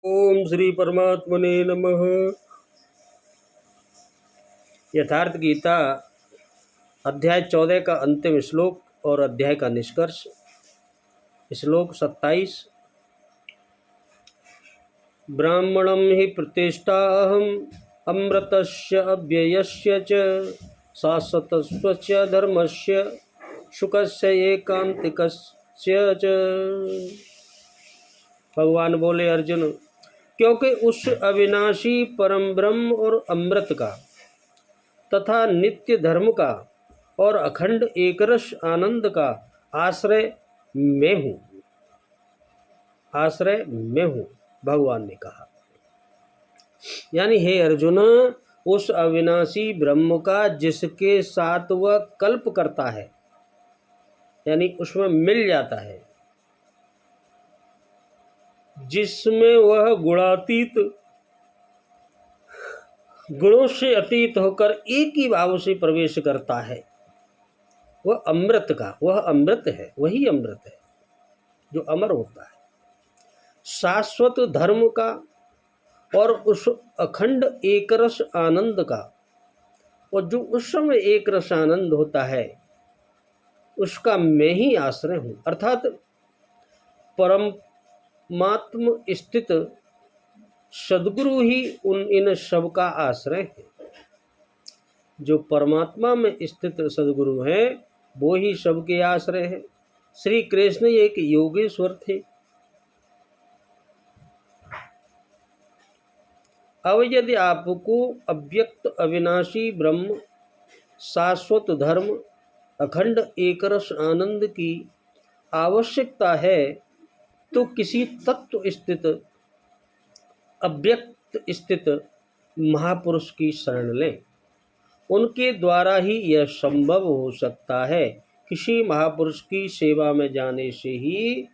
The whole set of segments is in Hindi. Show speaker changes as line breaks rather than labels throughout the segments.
ओम श्री परमात्मने नमः। यथार्थ गीता अध्याय 14 का अंतिम श्लोक और अध्याय का निष्कर्ष। श्लोक 27। ब्राह्मणं हि प्रतिष्ठाहम् अमृतस्य अव्ययस्य च शाश्वतस्य धर्मस्य शुकस्य एकांतिकस्य च। भगवान बोले, अर्जुन, क्योंकि उस अविनाशी परम ब्रह्म और अमृत का तथा नित्य धर्म का और अखंड एकरस आनंद का आश्रय मैं हूँ। आश्रय मैं हूँ, भगवान ने कहा। यानी हे अर्जुन, उस अविनाशी ब्रह्म का जिसके साथ वह कल्प करता है, यानी उसमें मिल जाता है, जिसमें वह गुणातीत, गुणों से अतीत होकर एक ही भाव से प्रवेश करता है, वह अमृत का, वह अमृत है, वही अमृत है जो अमर होता है, शाश्वत धर्म का और उस अखंड एकरस आनंद का। और जो उस समय एक रस आनंद होता है उसका मैं ही आश्रय हूँ। अर्थात परमात्म स्थित सद्गुरु ही इन सब का आश्रय है। जो परमात्मा में स्थित सद्गुरु है वो ही सबके आश्रय है। श्री कृष्ण एक योगेश्वर थे। अब यदि आपको अव्यक्त अविनाशी ब्रह्म, शाश्वत धर्म, अखंड एकरस आनंद की आवश्यकता है तो किसी तत्व स्थित, अव्यक्त स्थित महापुरुष की शरण लें। उनके द्वारा ही यह संभव हो सकता है। किसी महापुरुष की सेवा में जाने से ही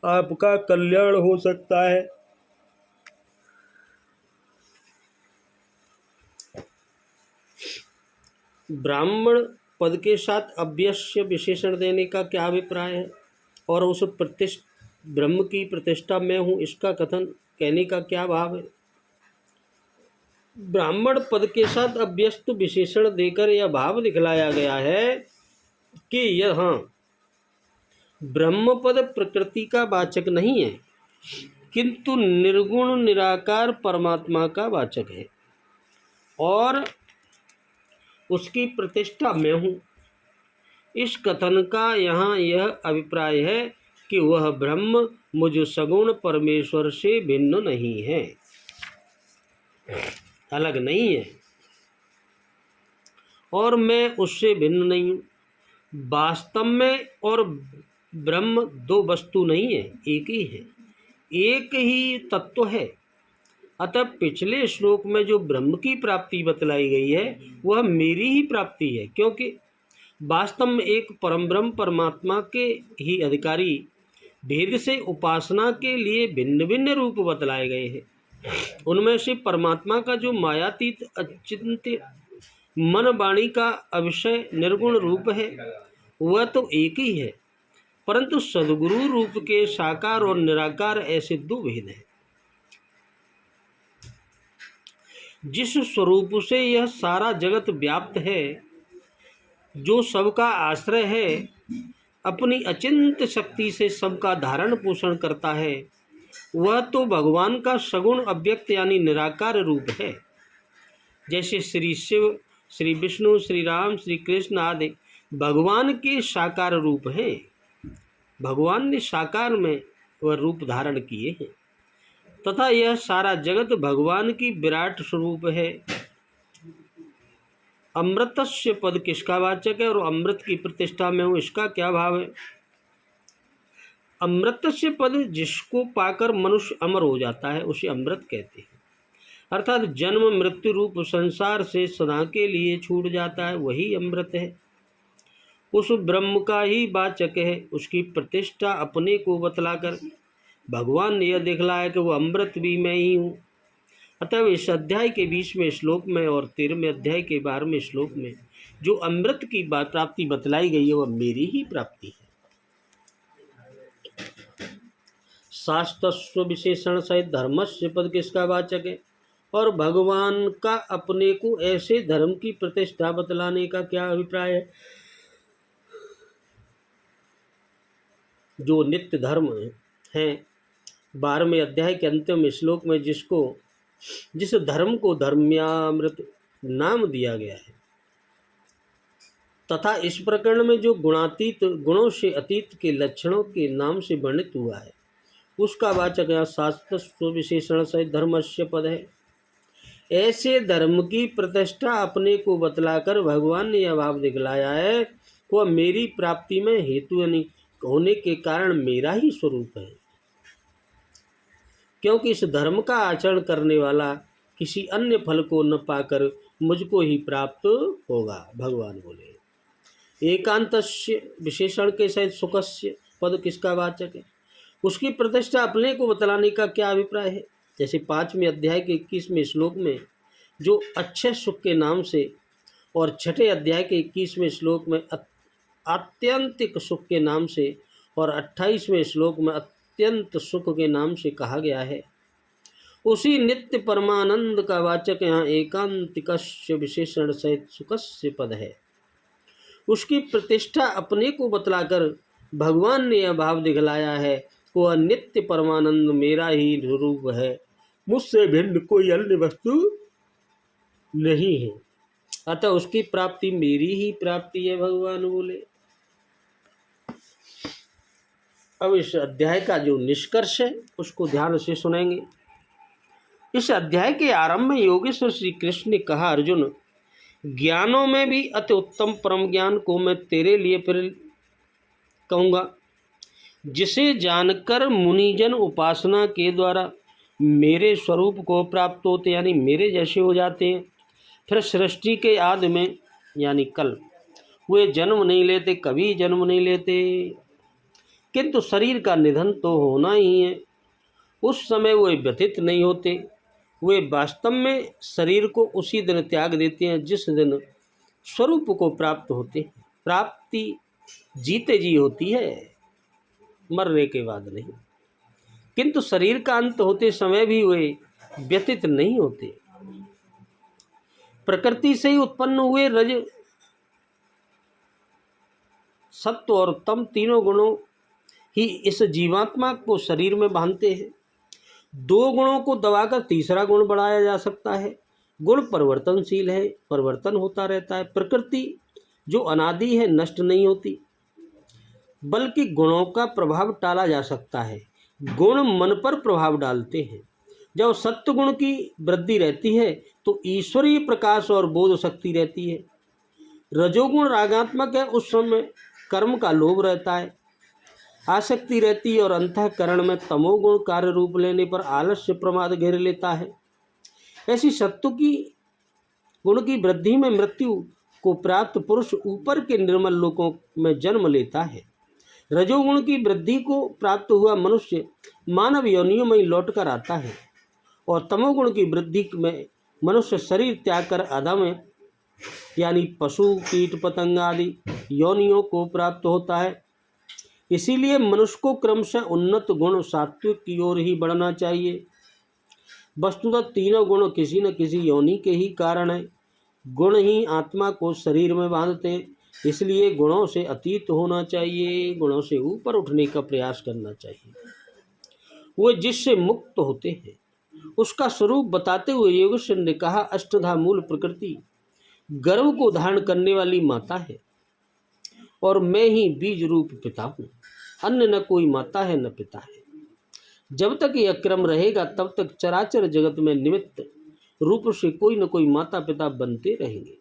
आपका कल्याण हो सकता है। ब्राह्मण पद के साथ अव्यस्य विशेषण देने का क्या अभिप्राय है? और उस ब्रह्म की प्रतिष्ठा में हूँ, इसका कथन कहने का क्या भाव है? ब्राह्मण पद के साथ अव्यस्त विशेषण देकर यह भाव दिखलाया गया है कि यह ब्रह्म पद प्रकृति का वाचक नहीं है, किंतु निर्गुण निराकार परमात्मा का वाचक है और उसकी प्रतिष्ठा में हूँ। इस कथन का यहाँ यह अभिप्राय है कि वह ब्रह्म मुझ सगुण परमेश्वर से भिन्न नहीं है, अलग नहीं है, और मैं उससे भिन्न नहीं हूँ। वास्तव में और ब्रह्म दो वस्तु नहीं है, एक ही है, एक ही तत्व है। अतः पिछले श्लोक में जो ब्रह्म की प्राप्ति बतलाई गई है वह मेरी ही प्राप्ति है, क्योंकि वास्तव में एक परम ब्रह्म परमात्मा के ही अधिकारी भेद से उपासना के लिए भिन्न भिन्न रूप बतलाए गए हैं। उनमें से परमात्मा का जो मायातीत अचिंत्य मन वाणी का अविषय निर्गुण रूप है वह तो एक ही है, परंतु सद्गुरु रूप के साकार और निराकार ऐसे दो भेद हैं। जिस स्वरूप से यह सारा जगत व्याप्त है, जो सबका आश्रय है, अपनी अचिंत्य शक्ति से सबका धारण पोषण करता है, वह तो भगवान का सगुण अव्यक्त यानी निराकार रूप है। जैसे श्री शिव, श्री विष्णु, श्री राम, श्री कृष्ण आदि भगवान के साकार रूप हैं। भगवान ने साकार में वह रूप धारण किए हैं, तथा यह सारा जगत भगवान की विराट स्वरूप है। अमृतस्य पद किसका वाचक है और अमृत की प्रतिष्ठा में हूँ, इसका क्या भाव है? अमृतस्य पद जिसको पाकर मनुष्य अमर हो जाता है उसे अमृत कहते हैं। अर्थात जन्म मृत्यु रूप संसार से सदा के लिए छूट जाता है, वही अमृत है। उस ब्रह्म का ही वाचक है। उसकी प्रतिष्ठा अपने को बतलाकर भगवान ने यह दिखलाया कि वह अमृत भी मैं ही हूँ। अतः इस अध्याय के 20वें श्लोक में और 13वें अध्याय के 12वें श्लोक में जो अमृत की प्राप्ति बतलाई गई है वह मेरी ही प्राप्ति है। शास्त्रस्व विशेषण सहित धर्मस्य पद किसका वाचक है? और भगवान का अपने को ऐसे धर्म की प्रतिष्ठा बतलाने का क्या अभिप्राय है जो नित्य धर्म है? 12वें अध्याय के अंतिम श्लोक में जिस धर्म को धर्म्यामृत नाम दिया गया है तथा इस प्रकरण में जो गुणातीत गुणों से अतीत के लक्षणों के नाम से वर्णित हुआ है उसका वाचक यहाँ शास्त्र विशेषण सहित धर्मस्य पद है। ऐसे धर्म की प्रतिष्ठा अपने को बतलाकर भगवान ने यह भाव दिखलाया है वह मेरी प्राप्ति में हेतु होने के कारण मेरा ही स्वरूप है, क्योंकि इस धर्म का आचरण करने वाला किसी अन्य फल को न पाकर मुझको ही प्राप्त होगा। भगवान बोले एकांतस्य विशेषण के सहित सुखस्य पद किसका वाचक है? उसकी प्रतिष्ठा अपने को बतलाने का क्या अभिप्राय है? जैसे 5वें अध्याय के 21वें श्लोक में जो अच्छे सुख के नाम से और 6ठे अध्याय के 21वें श्लोक में आत्यंतिक सुख के नाम से और 28वें श्लोक में अत्यंत सुख के नाम से कहा गया है, उसी नित्य परमानंद का वाचक यहाँ एकांतिकस्य विशेषण सहित सुखस्य पद है। उसकी प्रतिष्ठा अपने को बतलाकर भगवान ने यह भाव दिखलाया है वह नित्य परमानंद मेरा ही स्वरूप है, मुझसे भिन्न कोई अन्य वस्तु नहीं है, अतः उसकी प्राप्ति मेरी ही प्राप्ति है। भगवान बोले। अब इस अध्याय का जो निष्कर्ष है उसको ध्यान से सुनेंगे। इस अध्याय के आरंभ में योगेश्वर श्री कृष्ण ने कहा, अर्जुन ज्ञानों में भी अति उत्तम परम ज्ञान को मैं तेरे लिए फिर कहूँगा, जिसे जानकर मुनिजन उपासना के द्वारा मेरे स्वरूप को प्राप्त होते यानी मेरे जैसे हो जाते हैं। फिर सृष्टि के आदि में यानी कल वे जन्म नहीं लेते, कभी जन्म नहीं लेते, किंतु शरीर का निधन तो होना ही है। उस समय वे व्यथित नहीं होते, वे वास्तव में शरीर को उसी दिन त्याग देते हैं जिस दिन स्वरूप को प्राप्त होते हैं। प्राप्ति जीते जी होती है, मरने के बाद नहीं, किंतु शरीर का अंत होते समय भी वे व्यथित नहीं होते। प्रकृति से ही उत्पन्न हुए रज सत्व और तम तीनों गुणों ही इस जीवात्मा को शरीर में बांधते हैं। 2 गुणों को दबाकर तीसरा गुण बढ़ाया जा सकता है। गुण परिवर्तनशील है, परिवर्तन होता रहता है। प्रकृति जो अनादि है नष्ट नहीं होती, बल्कि गुणों का प्रभाव टाला जा सकता है। गुण मन पर प्रभाव डालते हैं। जब सत्व गुण की वृद्धि रहती है तो ईश्वरीय प्रकाश और बोध शक्ति रहती है। रजोगुण रागात्मक है, उस समय कर्म का लोभ रहता है, आसक्ति रहती है और अंतःकरण में तमोगुण कार्य रूप लेने पर आलस्य प्रमाद घेर लेता है। ऐसी सत्व की गुण की वृद्धि में मृत्यु को प्राप्त पुरुष ऊपर के निर्मल लोकों में जन्म लेता है। रजोगुण की वृद्धि को प्राप्त हुआ मनुष्य मानव योनियों में लौटकर आता है और तमोगुण की वृद्धि में मनुष्य शरीर त्याग कर अधम यानी पशु कीट पतंग आदि योनियों को प्राप्त होता है। इसीलिए मनुष्य को क्रमशः उन्नत गुण सात्विक की ओर ही बढ़ना चाहिए। वस्तुतः तीनों गुण किसी न किसी योनि के ही कारण है। गुण ही आत्मा को शरीर में बांधते हैं, इसलिए गुणों से अतीत होना चाहिए, गुणों से ऊपर उठने का प्रयास करना चाहिए। वो जिससे मुक्त होते हैं उसका स्वरूप बताते हुए योगेश्वर ने कहा, अष्टधा मूल प्रकृति गर्भ को धारण करने वाली माता है और मैं ही बीज रूप पिता हूँ। अन्य न कोई माता है न पिता है। जब तक यह क्रम रहेगा तब तक चराचर जगत में निमित्त रूप से कोई न कोई माता पिता बनते रहेंगे,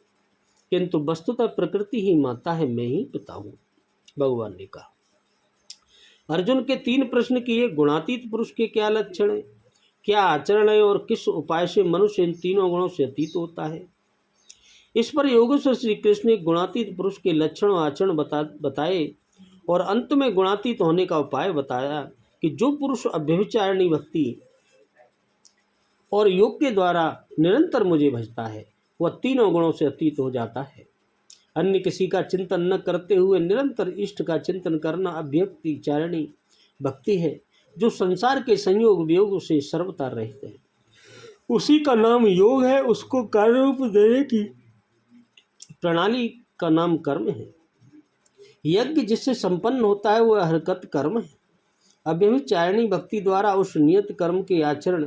किंतु वस्तुतः प्रकृति ही माता है, मैं ही पिता हूँ। भगवान ने कहा। अर्जुन के 3 प्रश्न किए। गुणातीत पुरुष के क्या लक्षण है, क्या आचरण है और किस उपाय से मनुष्य इन तीनों गुणों से अतीत होता है। इस पर योगेश्वर श्री कृष्ण ने गुणातीत पुरुष के लक्षण और आचरण बताए और अंत में गुणातीत होने का उपाय बताया कि जो पुरुष अव्यभिचारिणी भक्ति और योग के द्वारा निरंतर मुझे भजता है वह तीनों गुणों से अतीत हो जाता है। अन्य किसी का चिंतन न करते हुए निरंतर इष्ट का चिंतन करना अव्यभिचारिणी भक्ति है। जो संसार के संयोग वियोग से सर्वथा रहित है। उसी का नाम योग है। उसको कार्य रूप देने की प्रणाली का नाम कर्म है। यज्ञ जिससे संपन्न होता है वह हरकत कर्म है। अव्यभिचारिणी भक्ति द्वारा उस नियत कर्म के आचरण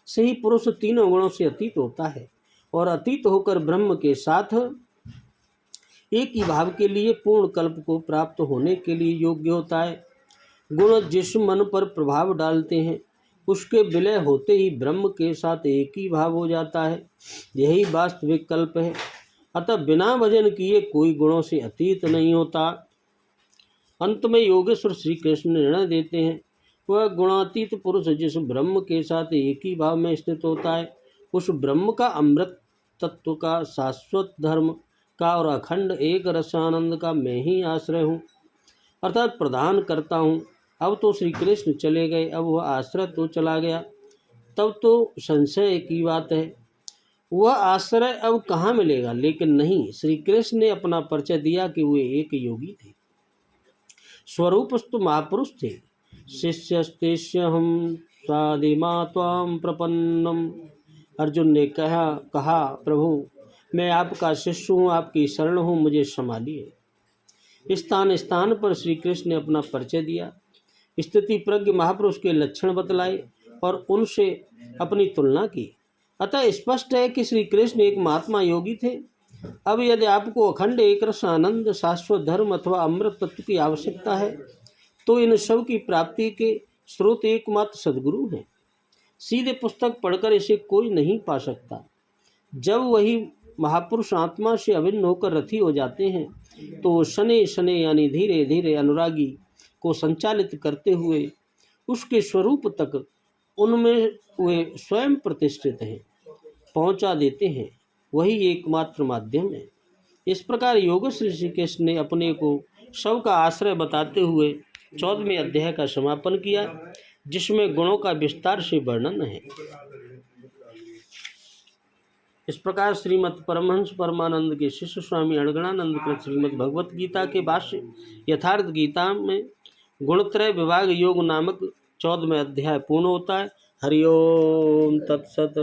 से ही पुरुष तीनों गुणों से अतीत होता है और अतीत होकर ब्रह्म के साथ एक ही भाव के लिए पूर्ण कल्प को प्राप्त होने के लिए योग्य होता है। गुण जिस मन पर प्रभाव डालते हैं उसके विलय होते ही ब्रह्म के साथ एक ही भाव हो जाता है। यही वास्तविक कल्प है। अतः बिना भजन किए कोई गुणों से अतीत नहीं होता। अंत में योगेश्वर श्री कृष्ण निर्णय देते हैं, वह गुणातीत पुरुष जिस ब्रह्म के साथ एक ही भाव में स्थित होता है उस ब्रह्म का अमृत तत्व का, शाश्वत धर्म का और अखंड एक रसानंद का मैं ही आश्रय हूँ, अर्थात प्रदान करता हूँ। अब तो श्री कृष्ण चले गए, अब वह आश्रय तो चला गया, तब तो संशय की बात है वह आश्रय अब कहाँ मिलेगा। लेकिन नहीं, श्री कृष्ण ने अपना परिचय दिया कि वे एक योगी थे, स्वरूपस्तु महापुरुष थे। शिष्यस्तेष्य हम स्वादिमा त्वाम प्रपन्नम। अर्जुन ने कहा प्रभु मैं आपका शिष्य हूँ, आपकी शरण हूँ, मुझे संभालिए। स्थान स्थान पर श्री कृष्ण ने अपना परिचय दिया, स्थिति प्रज्ञ महापुरुष के लक्षण बतलाए और उनसे अपनी तुलना की। अतः स्पष्ट है कि श्री कृष्ण एक महात्मा योगी थे। अब यदि आपको अखंड एक रस आनंद, शाश्वत धर्म अथवा अमृत तत्व की आवश्यकता है तो इन सब की प्राप्ति के स्रोत एकमात्र सद्गुरु हैं। सीधे पुस्तक पढ़कर इसे कोई नहीं पा सकता। जब वही महापुरुष आत्मा से अभिन्न होकर रथी हो जाते हैं तो शनै शनै यानी धीरे धीरे अनुरागी को संचालित करते हुए उसके स्वरूप तक उनमें वे स्वयं प्रतिष्ठित हैं, पहुंचा देते हैं। वही एकमात्र माध्यम है। इस प्रकार योगेश्वर श्री कृष्ण ने अपने को शव का आश्रय बताते हुए 14वें अध्याय का समापन किया, जिसमें गुणों का विस्तार से वर्णन है। इस प्रकार श्रीमद् परमहंस परमानंद के शिष्य स्वामी अणगणानंद कृत श्रीमद् भगवत गीता के भाष्य यथार्थ गीता में गुणत्रय विभाग योग नामक 14वें अध्याय पूर्ण होता है। हरि ओम तत्सत।